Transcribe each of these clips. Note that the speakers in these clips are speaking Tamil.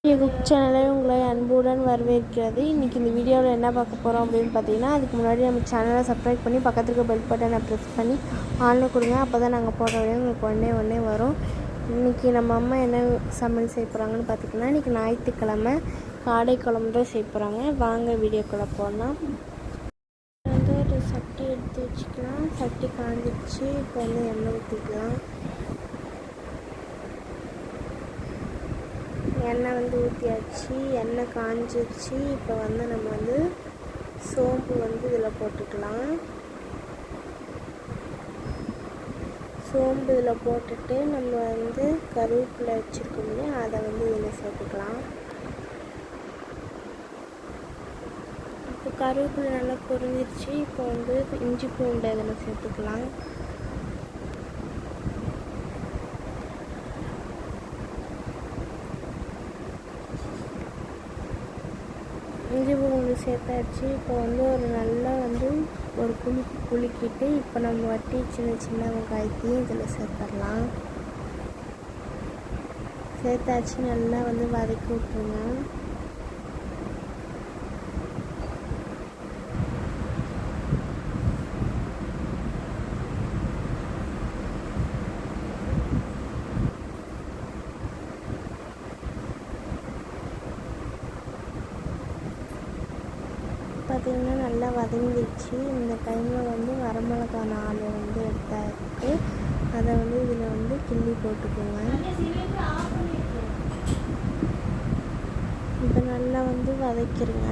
குக் சேனலை உங்களை அன்புடன் வரவேற்கிறது. இன்றைக்கி இந்த வீடியோவில் என்ன பார்க்க போகிறோம் அப்படின்னு பார்த்தீங்கன்னா, அதுக்கு முன்னாடி நம்ம சேனலை சப்ஸ்கிரைப் பண்ணி பக்கத்தில் இருக்க பெல் பட்டனை ப்ரெஸ் பண்ணி ஆனில் கொடுங்க. அப்போ தான் நாங்கள் போடுற வீடியோ உங்களுக்கு உடனே வரும். இன்றைக்கி நம்ம அம்மா என்ன சமையல் செய்ய போகிறாங்கன்னு பார்த்திங்கன்னா, இன்றைக்கி ஞாயிற்றுக்கிழமை காடை குழம்பு தான் செய்ய போகிறாங்க. வாங்க வீடியோக்குள்ளே போகலாம். வந்து ஒரு சட்டி எடுத்து வச்சுக்கலாம். சட்டி காஞ்சிடுச்சு. இப்போ வந்து எண்ணெய் ஊற்றிக்கலாம். எண்ணெய் வந்து ஊற்றியாச்சு. எண்ணெய் காஞ்சிடுச்சு. இப்போ வந்து நம்ம வந்து சோம்பு வந்து இதில் போட்டுக்கலாம். சோம்பு இதில் போட்டுட்டு நம்ம வந்து கருவேப்பிலை வச்சுருக்கோம் இல்லையா, அதை வந்து இதில் சேர்த்துக்கலாம். இப்போ கருவேப்பிலை நல்லா பொரிஞ்சிருச்சு. இப்போ வந்து இஞ்சி பூண்டு அதில் சேர்த்துக்கலாம். இஞ்சி பூண்டு சேர்த்தாச்சு. இப்போ வந்து ஒரு குலுக்கிட்டு இப்போ நம்ம வட்டி சின்ன வெங்காயத்தையும் இதில் சேர்த்துடலாம். சேர்த்தாச்சு. நல்லா வந்து வதக்கி விட்ருங்க. பார்த்திங்கன்னா நல்லா வதங்கிடுச்சு. இந்த டைமில் வந்து வரமிளகா 4 வந்து எடுத்தாருக்கு. அதை வந்து இதில் வந்து கிள்ளி போட்டுக்கோங்க. இப்போ நல்லா வந்து வதக்கிடுங்க.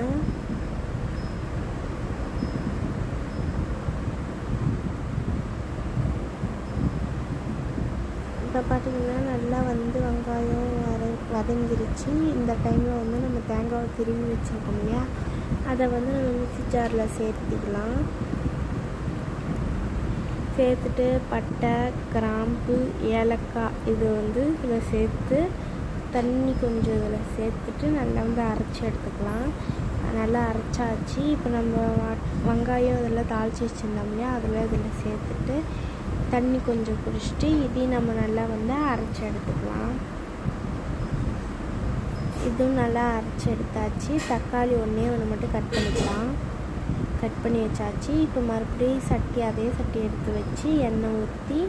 இப்போ பார்த்திங்கன்னா நல்லா வந்து வெங்காயம் வதங்கிருச்சு. இந்த டைமில் வந்து நம்ம தேங்காவை திருவி வச்சுருக்கோம் இல்லையா, அதை வந்து நம்ம மிக்ஸி ஜாரில் சேர்த்துக்கலாம். சேர்த்துட்டு பட்டை, கிராம்பு, ஏலக்காய் இது வந்து இதில் சேர்த்து தண்ணி கொஞ்சம் இதில் சேர்த்துட்டு நல்லா வந்து அரைச்சி எடுத்துக்கலாம். நல்லா அரைச்சாச்சு. இப்போ நம்ம வெங்காயம் இதெல்லாம் தாளித்து வச்சுருந்தோம் இல்லையா, இதில் சேர்த்துட்டு தண்ணி கொஞ்சம் குடிச்சிட்டு இதையும் நம்ம நல்லா வந்து அரைச்சி எடுத்துக்கலாம். இதுவும் நல்லா அரைச்சி எடுத்தாச்சு. தக்காளி ஒன்று மட்டும் கட் பண்ணிக்கலாம். கட் பண்ணி வச்சாச்சு. இப்போ மறுபடியும் அதே சட்டி எடுத்து வச்சு எண்ணெய் ஊற்றி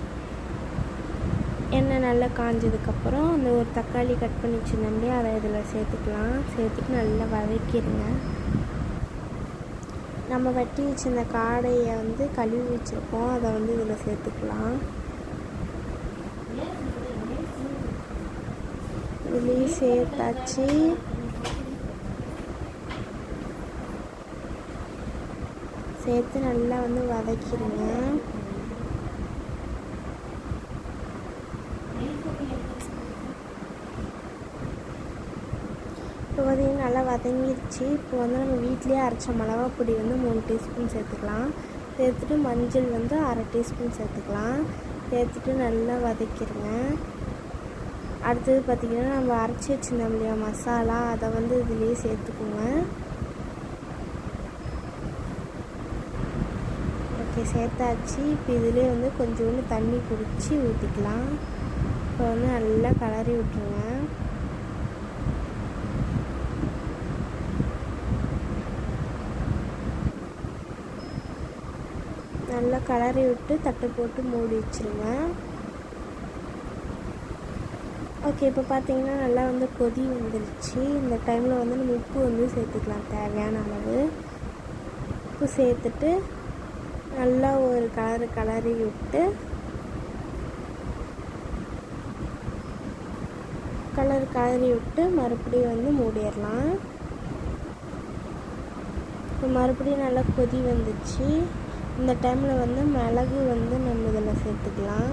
எண்ணெய் நல்லா காஞ்சதுக்கப்புறம் அந்த ஒரு தக்காளி கட் பண்ணி வச்சுருந்தோம் இல்லையா, அதை இதில் சேர்த்துக்கலாம். சேர்த்துட்டு நல்லா வதக்கிடுங்க. நம்ம வெட்டி வச்சிருந்த காடையை வந்து கழுவி வச்சுருக்கோம், அதை வந்து இதில் சேர்த்துக்கலாம். இதுலேயும் சேர்த்தாச்சு. சேர்த்து நல்லா வந்து வதக்கிடுங்க. இப்போ பார்த்திங்கன்னா நல்லா வதங்கிடுச்சு. இப்போ வந்து நம்ம வீட்டிலேயே அரைச்ச மிளகா பொடி வந்து 3 டீஸ்பூன் சேர்த்துக்கலாம். சேர்த்துட்டு மஞ்சள் வந்து 1/2 டீஸ்பூன் சேர்த்துக்கலாம். சேர்த்துட்டு நல்லா வதக்கிடுங்க. அடுத்தது பார்த்திங்கன்னா நம்ம அரைச்சி வச்சுருந்தோம் இல்லையா மசாலா, அதை வந்து இதுலேயே சேர்த்துக்கோங்க. ஓகே, சேர்த்தாச்சு. இப்போ இதிலே வந்து கொஞ்சோண்டு தண்ணி குடித்து ஊற்றிக்கலாம். இப்போ வந்து நல்லா கலரி விட்டுருங்க. நல்லா கலரி விட்டு தட்டை போட்டு மூடி வச்சுருங்க. ஓகே, இப்போ பார்த்திங்கன்னா நல்லா வந்து கொதி வந்துருச்சு. இந்த டைமில் வந்து நம்ம உப்பு வந்து சேர்த்துக்கலாம். தேவையான அளவு உப்பு சேர்த்துட்டு நல்லா ஒரு கலரி விட்டு மறுபடியும் வந்து மூடிடலாம். இப்போ மறுபடியும் நல்லா கொதி வந்துச்சு. இந்த டைமில் வந்து மிளகு வந்து நம்ம இதில் சேர்த்துக்கலாம்.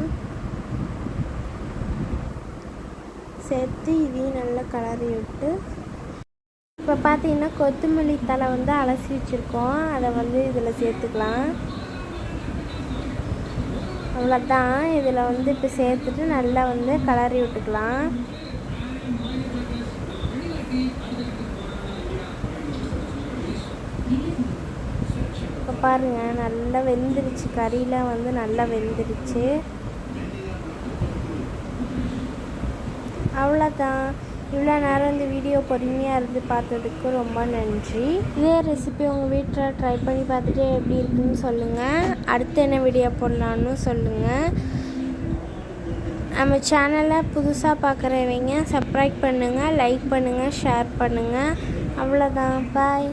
சேர்த்து இதையும் நல்லா கலரி விட்டு இப்போ பார்த்திங்கன்னா கொத்தமல்லி தழை வந்து அலசி வச்சுருக்கோம், அதை வந்து இதில் சேர்த்துக்கலாம். அவ்வளோதான். இதில் வந்து இப்போ சேர்த்துட்டு நல்லா வந்து கலரி விட்டுக்கலாம். இப்போ பாருங்கள் நல்லா வெந்துருச்சு. கறியெலாம் வந்து நல்லா வெந்துருச்சு. அவ்வளோதான். இவ்வளோ நேரம் இந்த வீடியோ பொறுமையாக இருந்து பார்த்ததுக்கு ரொம்ப நன்றி. இதே ரெசிபி உங்கள் வீட்டில் ட்ரை பண்ணி பார்த்துட்டு எப்படி இருக்குன்னு சொல்லுங்கள். அடுத்து என்ன வீடியோ போடலான்னு சொல்லுங்கள். நம்ம சேனலை புதுசாக பார்க்குறவங்க சப்ஸ்கிரைப் பண்ணுங்கள், லைக் பண்ணுங்கள், ஷேர் பண்ணுங்கள். அவ்வளோதான். பாய்.